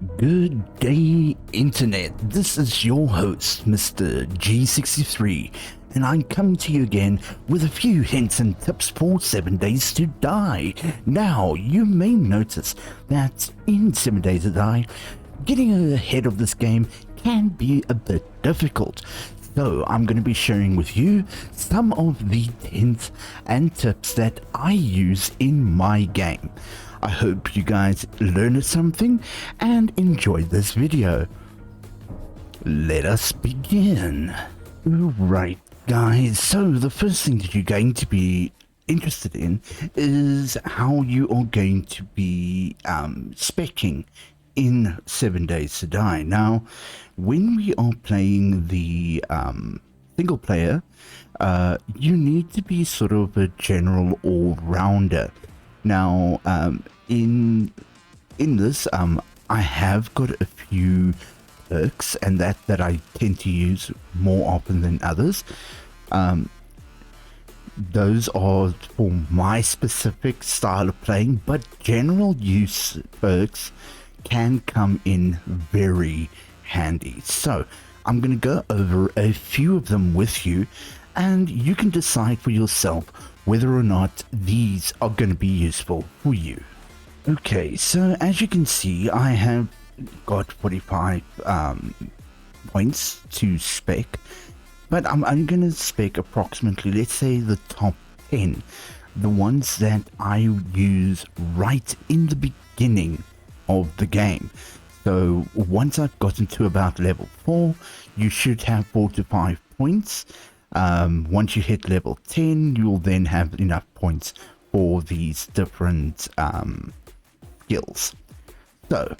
Good day, Internet. This is your host, Mr. G63, and I'm coming to you again with a few hints and tips for 7 Days to Die. Now, you may notice that in 7 Days to Die, getting ahead of this game can be a bit difficult. So I'm going to be sharing with you some of the hints and tips that I use in my game. I hope you guys learned something and enjoyed this video. Let us begin. Right, guys, so the first thing that you're going to be interested in is how you are going to be speccing in 7 Days to Die. Now, when we are playing the single player, you need to be sort of a general all-rounder. Now, in this, I have got a few perks and that I tend to use more often than others. Those are for my specific style of playing, but general use perks can come in very handy. So I'm going to go over a few of them with you, and you can decide for yourself whether or not these are going to be useful for you. Okay, so as you can see, I have got 45 points to spec, but I'm going to spec approximately, let's say, the top 10, the ones that I use right in the beginning of the game. So once I've gotten to about level 4, you should have 4 to 5 points. Once you hit level 10, you'll then have enough points for these different skills. So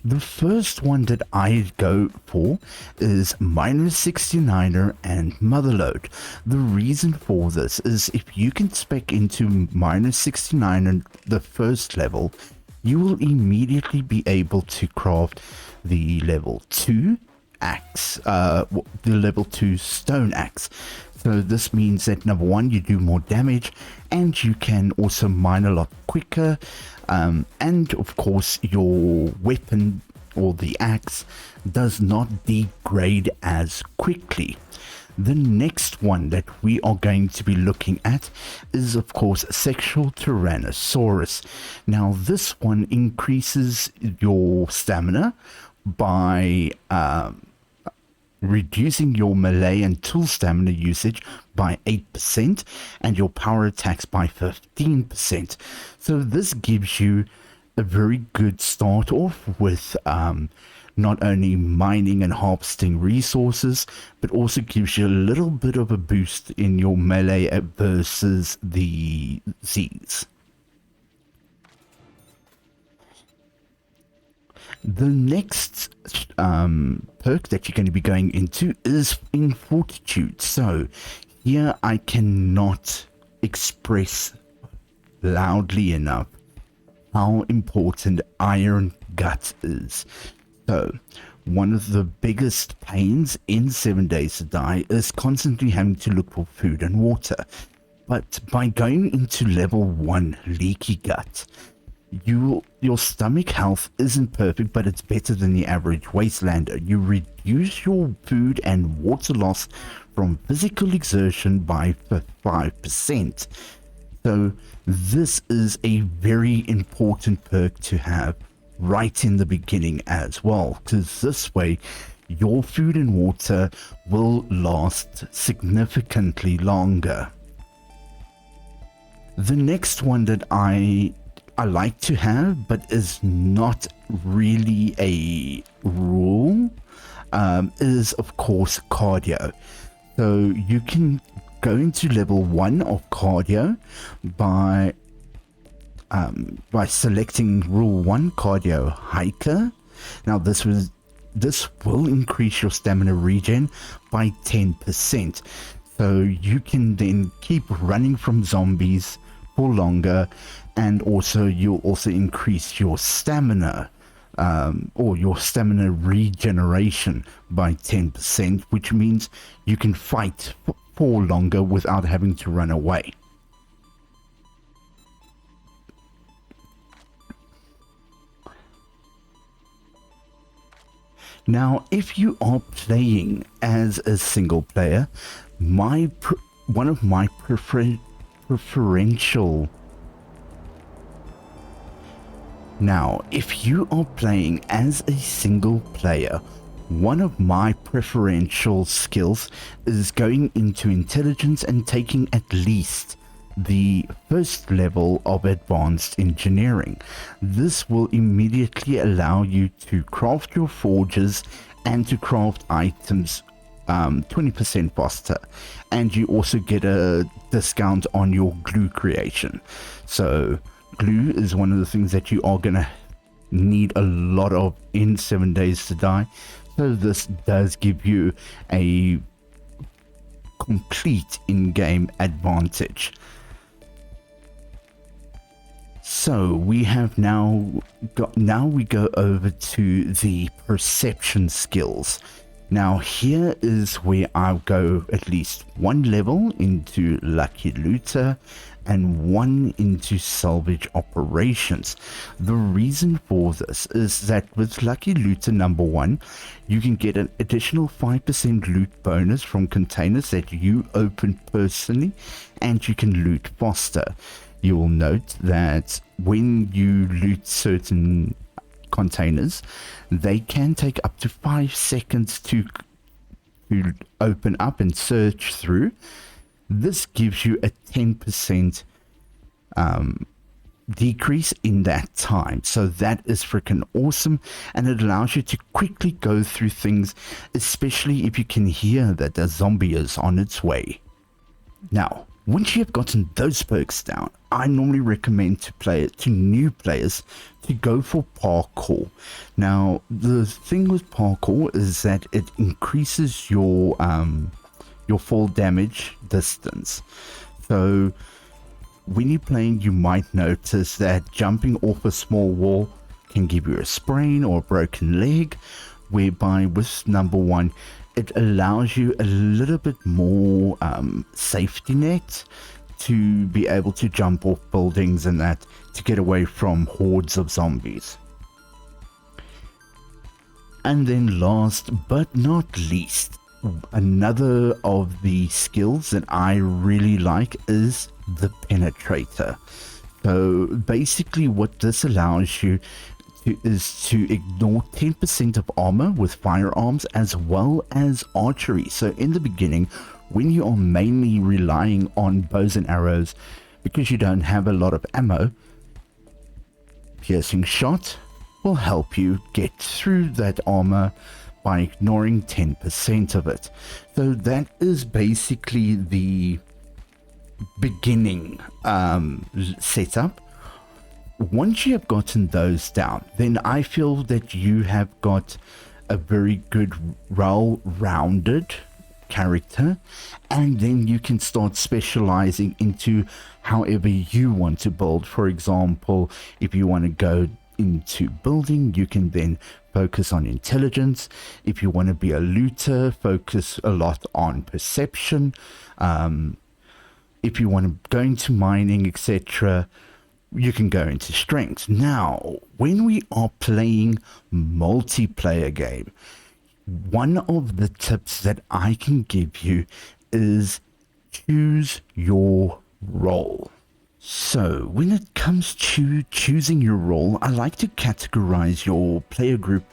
the first one that I go for is -69er and Motherload. The reason for this is if you can spec into -69 the first level, you will immediately be able to craft the level 2 axe, the level 2 stone axe. So this means that number one, you do more damage, and you can also mine a lot quicker, and of course your weapon or the axe does not degrade as quickly. The next one that we are going to be looking at is, of course, Sexual Tyrannosaurus. Now, this one increases your stamina by reducing your melee and tool stamina usage by 8% and your power attacks by 15%. So this gives you a very good start off with not only mining and harvesting resources, but also gives you a little bit of a boost in your melee versus the Z's. The next perk that you're going to be going into is in Fortitude. So here I cannot express loudly enough how important Iron Gut is. So one of the biggest pains in 7 Days to Die is constantly having to look for food and water. But by going into level 1 Leaky Gut, your stomach health isn't perfect, but it's better than the average wastelander. You reduce your food and water loss from physical exertion by 5%. So this is a very important perk to have right in the beginning as well, because this way your food and water will last significantly longer. The next one that I like to have, but is not really a rule, is of course cardio. So you can go into level 1 of cardio by selecting rule 1 cardio hiker. Now this will increase your stamina regen by 10%. So you can then keep running from zombies for longer, and also you'll also increase your stamina or your stamina regeneration by 10%, which means you can fight for longer without having to run away. Now, if you are playing as a single player, one of my preferential. Now, if you are playing as a single player, one of my preferential skills is going into intelligence and taking at least the first level of advanced engineering. This will immediately allow you to craft your forges and to craft items 20% faster, and you also get a discount on your glue creation. So glue is one of the things that you are gonna need a lot of in 7 Days to Die, so this does give you a complete in-game advantage. So we have now we go over to the perception skills. Now here is where I'll go at least one level into Lucky Looter and one into Salvage Operations. The reason for this is that with Lucky Looter number 1, you can get an additional 5% loot bonus from containers that you open personally, and you can loot faster. You will note that when you loot certain containers, they can take up to 5 seconds to open up and search through. This gives you a 10% decrease in that time, so that is freaking awesome, and it allows you to quickly go through things, especially if you can hear that a zombie is on its way. Now, once you have gotten those perks down, I normally recommend to new players to go for Parkour. Now, the thing with Parkour is that it increases your fall damage distance. So when you're playing, you might notice that jumping off a small wall can give you a sprain or a broken leg, whereby with number 1, it allows you a little bit more safety net to be able to jump off buildings and that, to get away from hordes of zombies. And then last but not least, another of the skills that I really like is the Penetrator. So basically what this allows you is to ignore 10% of armor with firearms as well as archery. So in the beginning, when you are mainly relying on bows and arrows because you don't have a lot of ammo, piercing shot will help you get through that armor by ignoring 10% of it. So that is basically the beginning setup. Once you have gotten those down, then I feel that you have got a very good, well-rounded character, and then you can start specializing into however you want to build. For example, if you want to go into building, you can then focus on intelligence. If you want to be a looter, focus a lot on perception. If you want to go into mining, etc., you can go into strength. Now, when we are playing multiplayer game, one of the tips that I can give you is choose your role. So when it comes to choosing your role, I like to categorize your player group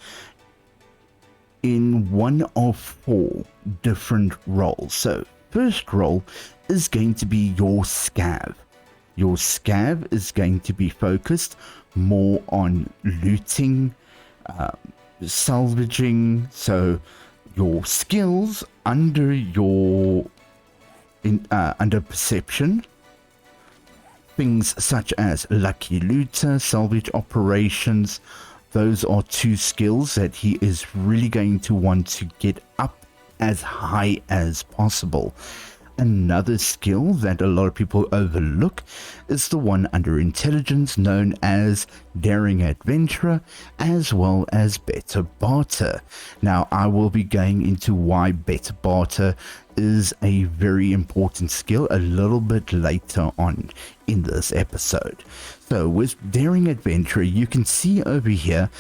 in one of 4 different roles. So first role is going to be your scav. Your scav is going to be focused more on looting, salvaging. So your skills under under perception, things such as Lucky Looter, Salvage Operations, those are 2 skills that he is really going to want to get up as high as possible. Another skill that a lot of people overlook is the one under intelligence, known as Daring Adventurer, as well as Better Barter. Now, I will be going into why Better Barter is a very important skill a little bit later on in this episode. So with Daring Adventurer, you can see over here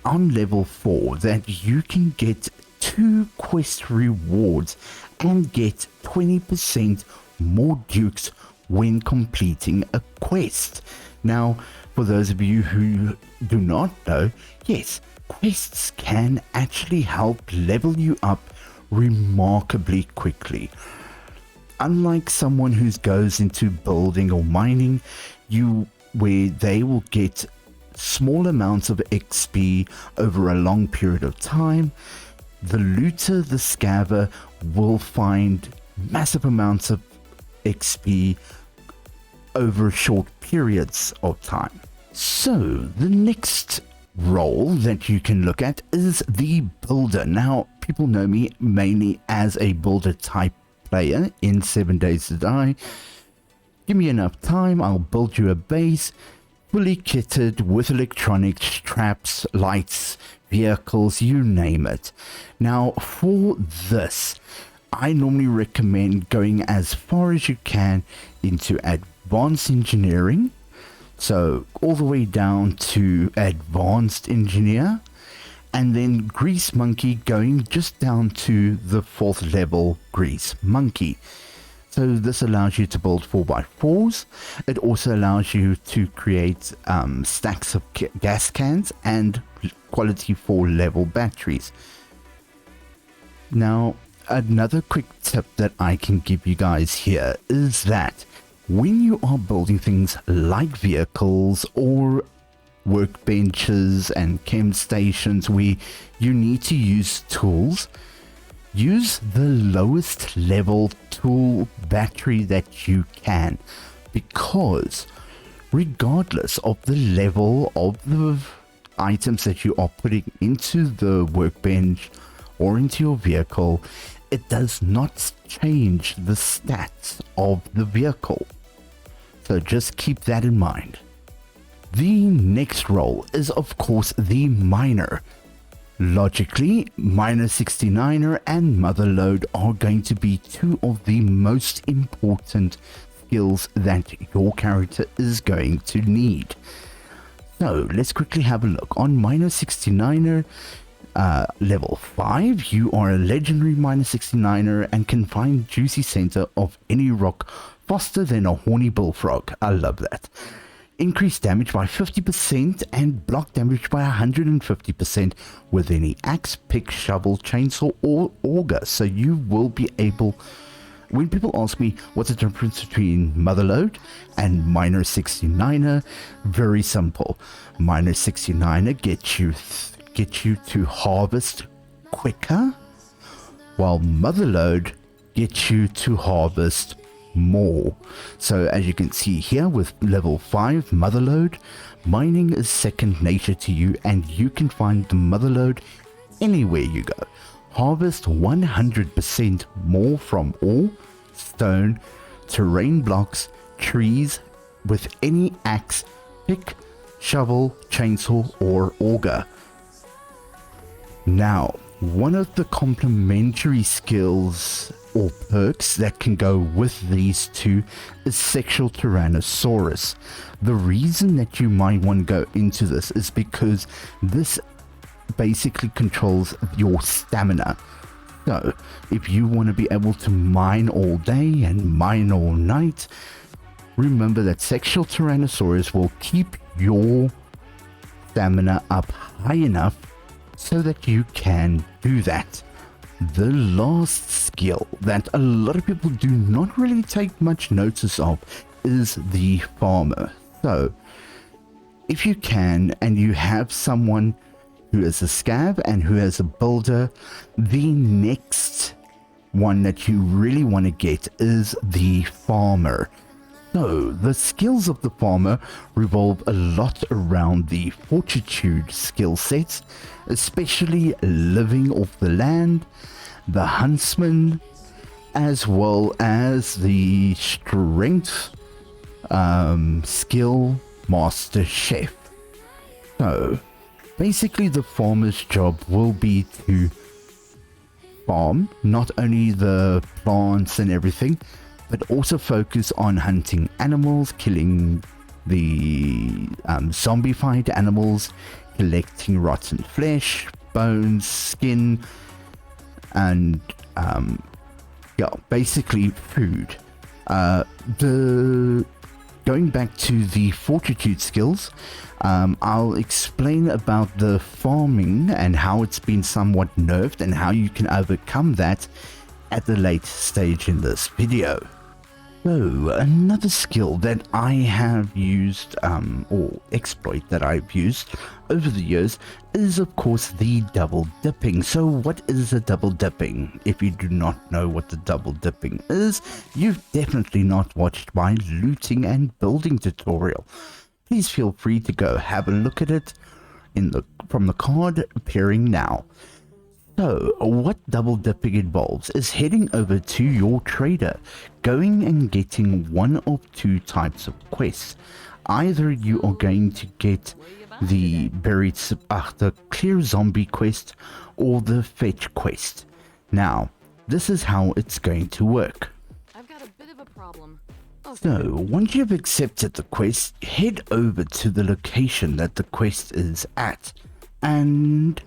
on level 4 that you can get 2 quest rewards and get 20% more dukes when completing a quest. Now, for those of you who do not know, yes, quests can actually help level you up remarkably quickly. Unlike someone who goes into building or mining, where they will get small amounts of XP over a long period of time, the looter, the scaver, will find massive amounts of XP over short periods of time. So the next role that you can look at is the builder. Now, people know me mainly as a builder type player in 7 Days to Die. Give me enough time, I'll build you a base fully kitted with electronics, traps, lights, vehicles, you name it. Now, for this, I normally recommend going as far as you can into advanced engineering, so all the way down to advanced engineer, and then grease monkey going just down to the 4th level grease monkey. So this allows you to build 4x4s. It also allows you to create stacks of gas cans and quality 4 level batteries. Now, another quick tip that I can give you guys here is that when you are building things like vehicles or workbenches and chem stations where you need to use tools, use the lowest level tool battery that you can, because regardless of the level of the items that you are putting into the workbench or into your vehicle, it does not change the stats of the vehicle. So just keep that in mind. The next role is of course the miner. Logically, Miner 69er and Motherload are going to be two of the most important skills that your character is going to need. So let's quickly have a look. On Miner 69er level 5, you are a legendary Miner 69er and can find juicy center of any rock faster than a horny bullfrog. I love that. Increase damage by 50% and block damage by 150% with any axe, pick, shovel, chainsaw or auger. So you will be able, when people ask me what's the difference between Motherload and Miner 69er, very simple. Miner 69er gets you to harvest quicker, while Motherload gets you to harvest more. So as you can see here with level 5 Motherload, mining is second nature to you and you can find the Motherload anywhere you go. Harvest 100% more from ore, stone, terrain blocks, trees with any axe, pick, shovel, chainsaw or auger. Now, one of the complementary skills or perks that can go with these two is Sexual Tyrannosaurus. The reason that you might want to go into this is because this basically controls your stamina. So if you want to be able to mine all day and mine all night, remember that Sexual Tyrannosaurus will keep your stamina up high enough so that you can do that. The last skill that a lot of people do not really take much notice of is the farmer. So if you can and you have someone who is a scav and who has a builder, the next one that you really want to get is the farmer. So the skills of the farmer revolve a lot around the Fortitude skill sets, especially living off the land, the huntsman, as well as the strength skill master chef. So basically the farmer's job will be to farm not only the plants and everything, but also focus on hunting animals, killing the zombified animals, collecting rotten flesh, bones, skin, and yeah, basically food. The Going back to the Fortitude skills, I'll explain about the farming and how it's been somewhat nerfed and how you can overcome that at the late stage in this video. So, another skill that I have used, or exploit that I've used over the years, is of course the double dipping. So what is a double dipping? If you do not know what the double dipping is, you've definitely not watched my looting and building tutorial. Please feel free to go have a look at it from the card appearing now. So, what double dipping involves is heading over to your trader, going and getting one of two types of quests. Either you are going to get the the clear zombie quest or the fetch quest. Now, this is how it's going to work. I've got a bit of a problem. So, once you've accepted the quest, head over to the location that the quest is at and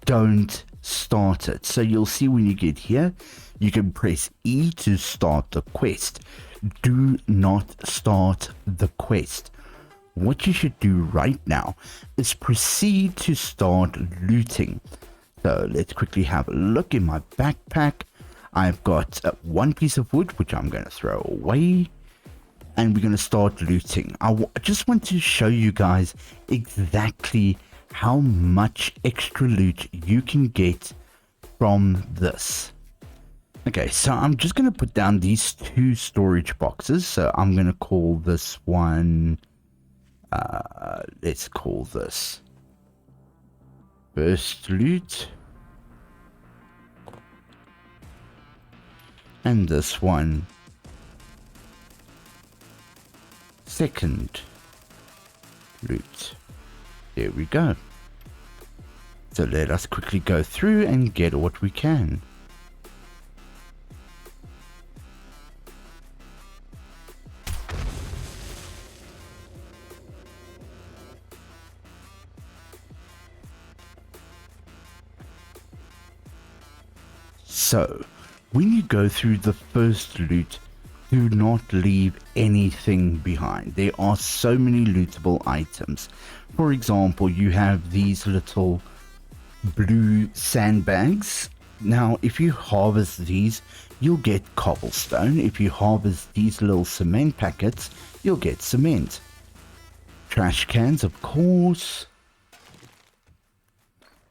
don't start it. So you'll see when you get here, you can press E to start the quest. Do not start the quest. What you should do right now is proceed to start looting. So let's quickly have a look in my backpack. I've got one piece of wood, which I'm going to throw away. And we're going to start looting. I just want to show you guys exactly how much extra loot you can get from this. Okay, so I'm just going to put down these two storage boxes. So I'm going to call this one, let's call this first loot. And this one, second loot. There we go. So let us quickly go through and get what we can. So, when you go through the first loot, do not leave anything behind. There are so many lootable items. For example, you have these little blue sandbags. Now, if you harvest these, you'll get cobblestone. If you harvest these little cement packets, you'll get cement. Trash cans, of course.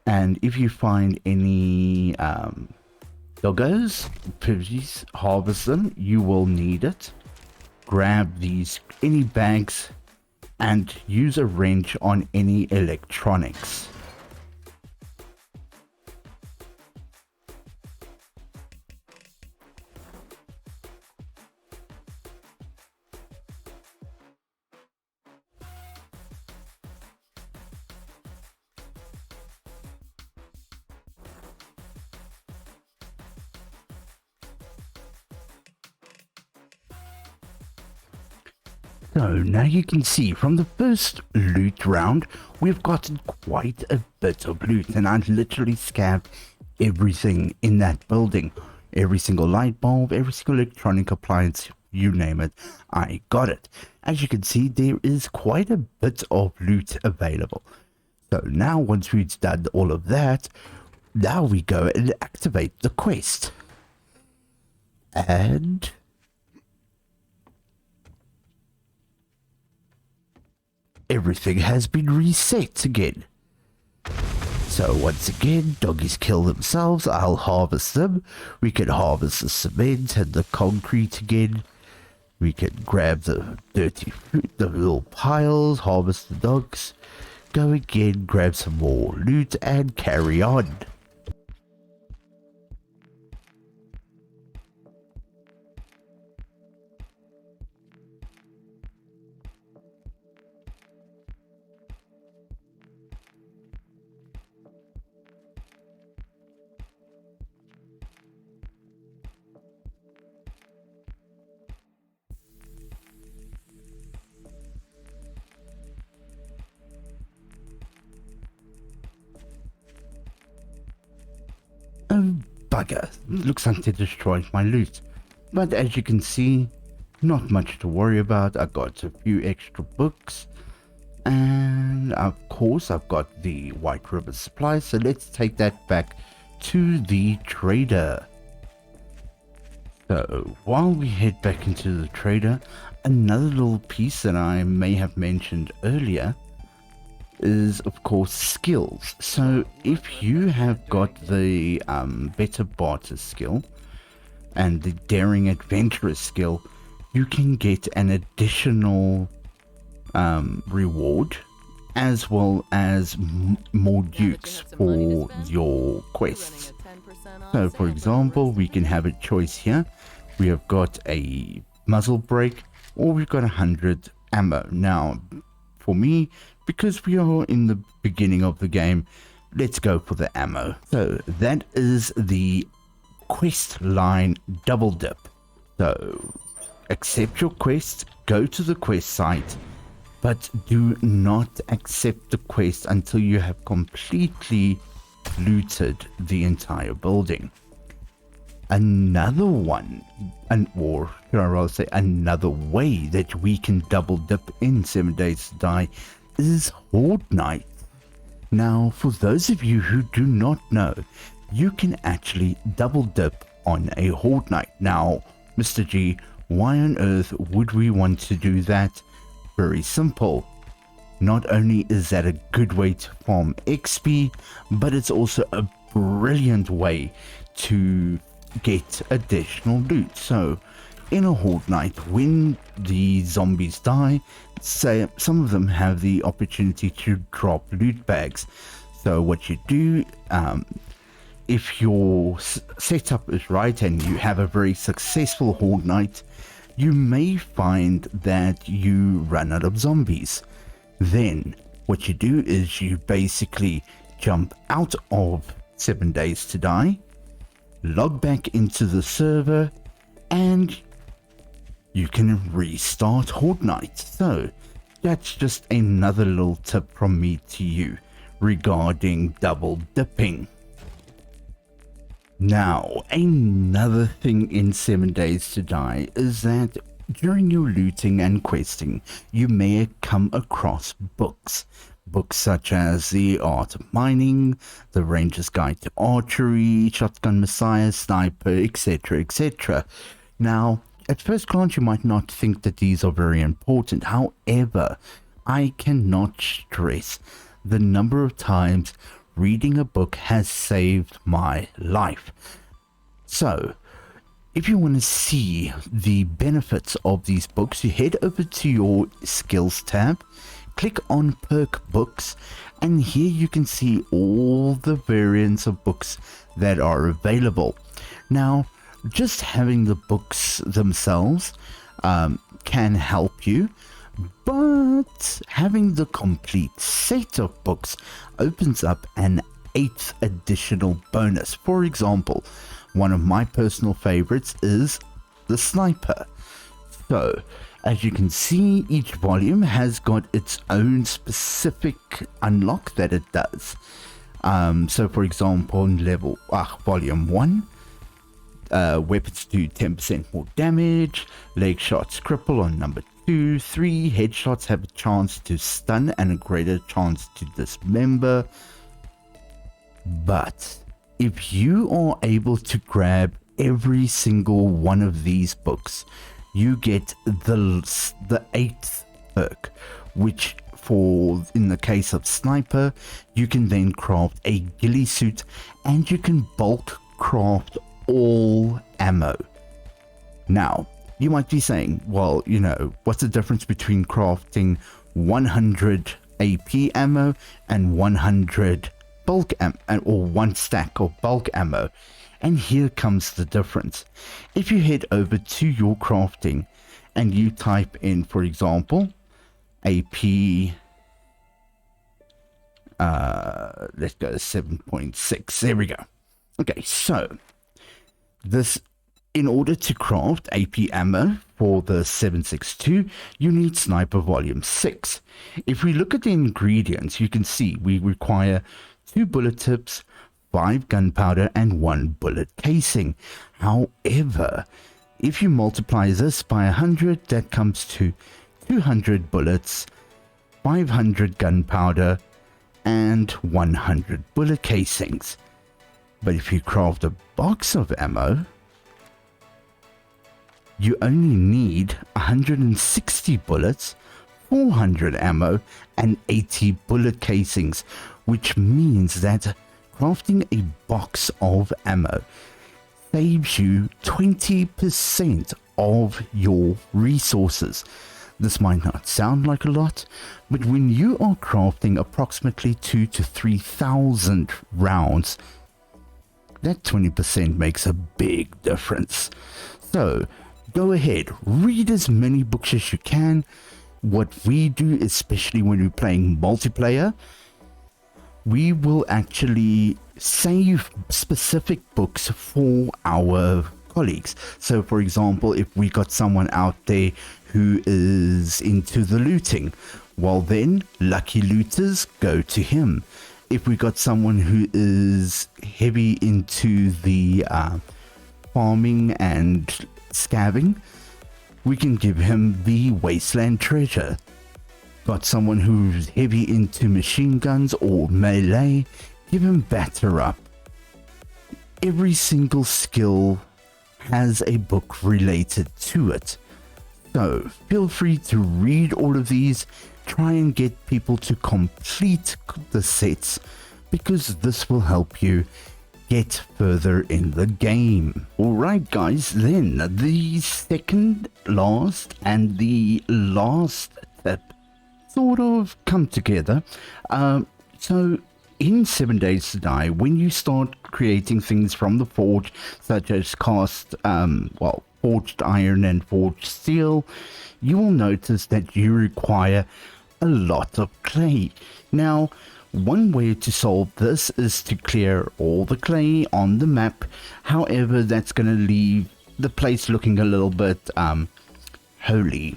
And if you find any doggos, please harvest them. You will need it. Grab any bags and use a wrench on any electronics. So now you can see from the first loot round, we've gotten quite a bit of loot, and I literally scavenged everything in that building. Every single light bulb, every single electronic appliance, you name it, I got it. As you can see, there is quite a bit of loot available. So now once we've done all of that, now we go and activate the quest. And everything has been reset again. So once again, doggies kill themselves, I'll harvest them. We can harvest the cement and the concrete again. We can grab the dirty fruit, the little piles, harvest the dogs, go again, grab some more loot and carry on. bugger. Looks like they destroyed my loot. But as you can see, not much to worry about. I got a few extra books. And of course, I've got the White River supply. So let's take that back to the trader. So while we head back into the trader, another little piece that I may have mentioned earlier is of course skills. So if you have got the better barter skill and the daring adventurous skill, you can get an additional reward as well as more dukes for your quests. So for example, we can have a choice here. We have got a muzzle brake or we've got 100 ammo. Now for me, because we are in the beginning of the game, let's go for the ammo. So that is the quest line double dip. So accept your quest, go to the quest site, but do not accept the quest until you have completely looted the entire building. Another one, or should I rather say another way that we can double dip in 7 Days to Die is Horde Night. Now, for those of you who do not know, you can actually double dip on a Horde Night. Now, Mr. G, why on earth would we want to do that? Very simple. Not only is that a good way to farm XP, but it's also a brilliant way to get additional loot. So in a Horde Night, when the zombies die, say some of them have the opportunity to drop loot bags. So what you do, if your setup is right and you have a very successful Horde Night, you may find that you run out of zombies. Then what you do is you basically jump out of 7 Days to Die, log back into the server, and you can restart Horde Night. So that's just another little tip from me to you regarding double dipping. Now, another thing in 7 Days to Die is that during your looting and questing, you may come across books. Books such as The Art of Mining, The Ranger's Guide to Archery, Shotgun Messiah, Sniper, etc., etc. Now, at first glance, you might not think that these are very important. However, I cannot stress the number of times reading a book has saved my life. So, if you want to see the benefits of these books, you head over to your skills tab, click on perk books, and here you can see all the variants of books that are available. Now, just having the books themselves can help you, but having the complete set of books opens up an 8th additional bonus. For example, one of my personal favorites is the Sniper. So, as you can see, each volume has got its own specific unlock that it does. So, for example, in volume 1, weapons do 10% more damage, leg shots cripple on number 2, 3 headshots have a chance to stun and a greater chance to dismember. But if you are able to grab every single one of these books, you get the 8th perk, which in the case of Sniper, you can then craft a ghillie suit and you can bulk craft all ammo. Now, you might be saying, well, you know, what's the difference between crafting 100 AP ammo and 100 bulk ammo, or one stack of bulk ammo? And here comes the difference. If you head over to your crafting and you type in, for example, AP, let's go to 7.6, there we go. Okay, so this, in order to craft AP ammo for the 7.62, you need Sniper Volume 6. If we look at the ingredients, you can see we require 2 bullet tips, 5 gunpowder and 1 bullet casing. However, if you multiply this by 100, that comes to 200 bullets, 500 gunpowder, and 100 bullet casings. But if you craft a box of ammo, you only need 160 bullets, 400 ammo, and 80 bullet casings, which means that crafting a box of ammo saves you 20% of your resources. This might not sound like a lot, but when you are crafting approximately 2,000 to 3,000 rounds, that 20% makes a big difference. So go ahead, read as many books as you can. What we do, especially when we're playing multiplayer, we will actually save specific books for our colleagues. So for example, if we got someone out there who is into the looting, well then, lucky looters, go to him. If we got someone who is heavy into the farming and scavenging, we can give him the wasteland treasure. Got someone who's heavy into machine guns or melee, give him batter up. Every single skill has a book related to it. So feel free to read all of these, try and get people to complete the sets, because this will help you get further in the game. Alright guys, then the second last and the last tip sort of come together. So in 7 Days to Die, when you start creating things from the forge, such as forged iron and forged steel, you will notice that you require a lot of clay. Now, one way to solve this is to clear all the clay on the map. However, that's going to leave the place looking a little bit holy.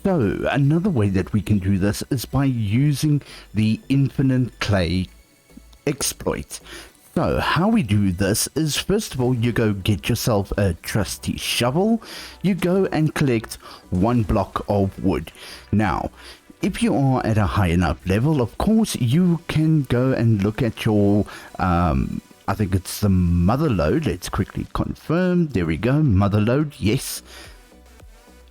So another way that we can do this is by using the infinite clay exploit. So how we do this is, first of all, you go get yourself a trusty shovel. You go and collect 1 block of wood. Now, if you are at a high enough level, of course, you can go and look at your, I think it's the mother load. Let's quickly confirm. There we go, mother load, yes.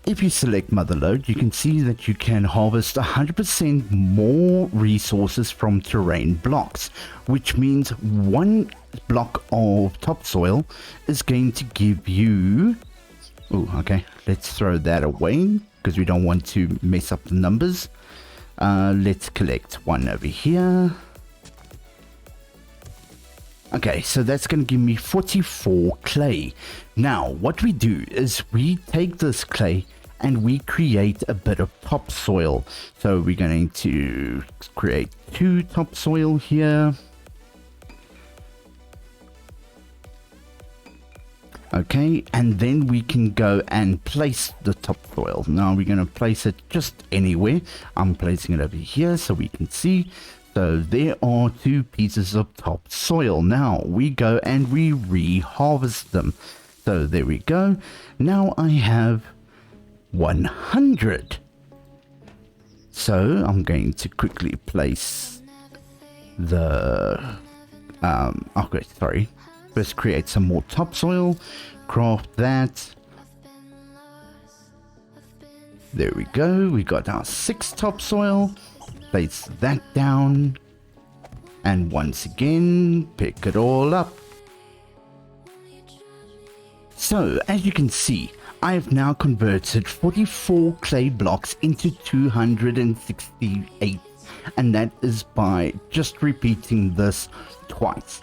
If you select mother load, you can see that you can harvest 100% more resources from terrain blocks, which means 1 block of topsoil is going to give you... Oh, okay, let's throw that away because we don't want to mess up the numbers. Let's collect 1 over here. Okay, so that's going to give me 44 clay. Now, what we do is we take this clay and we create a bit of topsoil. So we're going to create 2 topsoil here. Okay, and then we can go and place the topsoil. Now we're going to place it just anywhere. I'm placing it over here so we can see. So there are 2 pieces of topsoil. Now we go and we re-harvest them. So there we go. Now I have 100. So I'm going to quickly place the... okay, sorry. First create some more topsoil. Craft that. There we go. We got our 6 topsoil. Place that down, and once again pick it all up. So as you can see, I have now converted 44 clay blocks into 268, and that is by just repeating this twice.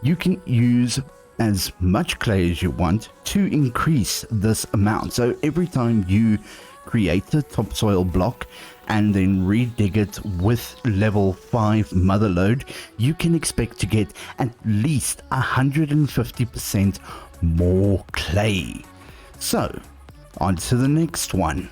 You can use as much clay as you want to increase this amount. So every time you create a topsoil block and then redig it with level 5 mother load, you can expect to get at least 150% more clay. So on to the next one.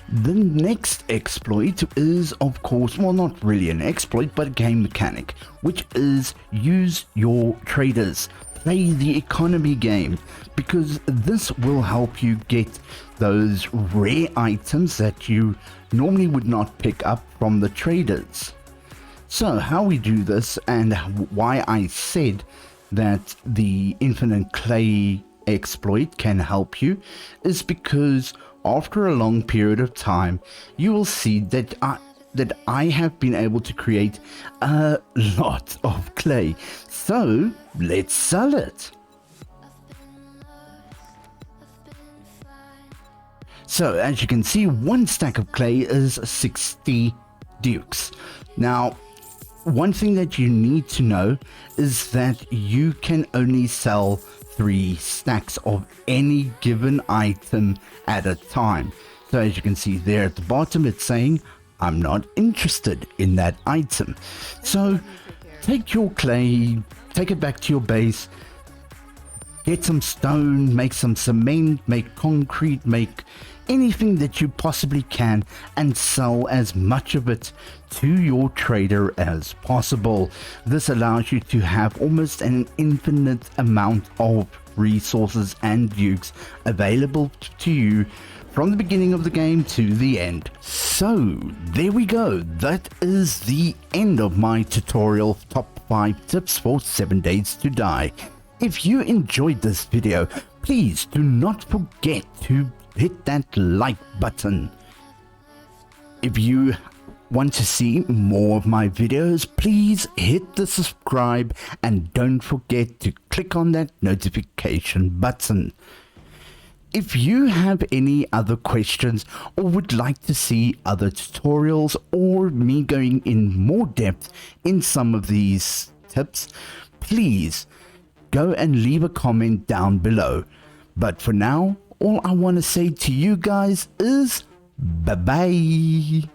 The next exploit is, of course, well, not really an exploit, but a game mechanic, which is use your traders. Play the economy game, because this will help you get those rare items that you normally would not pick up from the traders. So how we do this, and why I said that the infinite clay exploit can help you, is because after a long period of time you will see that I have been able to create a lot of clay. So let's sell it. So as you can see, one stack of clay is 60 dukes. Now, one thing that you need to know is that you can only sell 3 stacks of any given item at a time. So as you can see there at the bottom, it's saying I'm not interested in that item. So take your clay, take it back to your base, get some stone, make some cement, make concrete, make anything that you possibly can, and sell as much of it to your trader as possible. This allows you to have almost an infinite amount of resources and dukes available to you from the beginning of the game to the end. So there we go. That is the end of my tutorial top 5 tips for 7 days to die. If you enjoyed this video, please do not forget to hit that like button. If you want to see more of my videos, please hit the subscribe and don't forget to click on that notification button. If you have any other questions or would like to see other tutorials or me going in more depth in some of these tips, please go and leave a comment down below. But for now, all I want to say to you guys is bye-bye.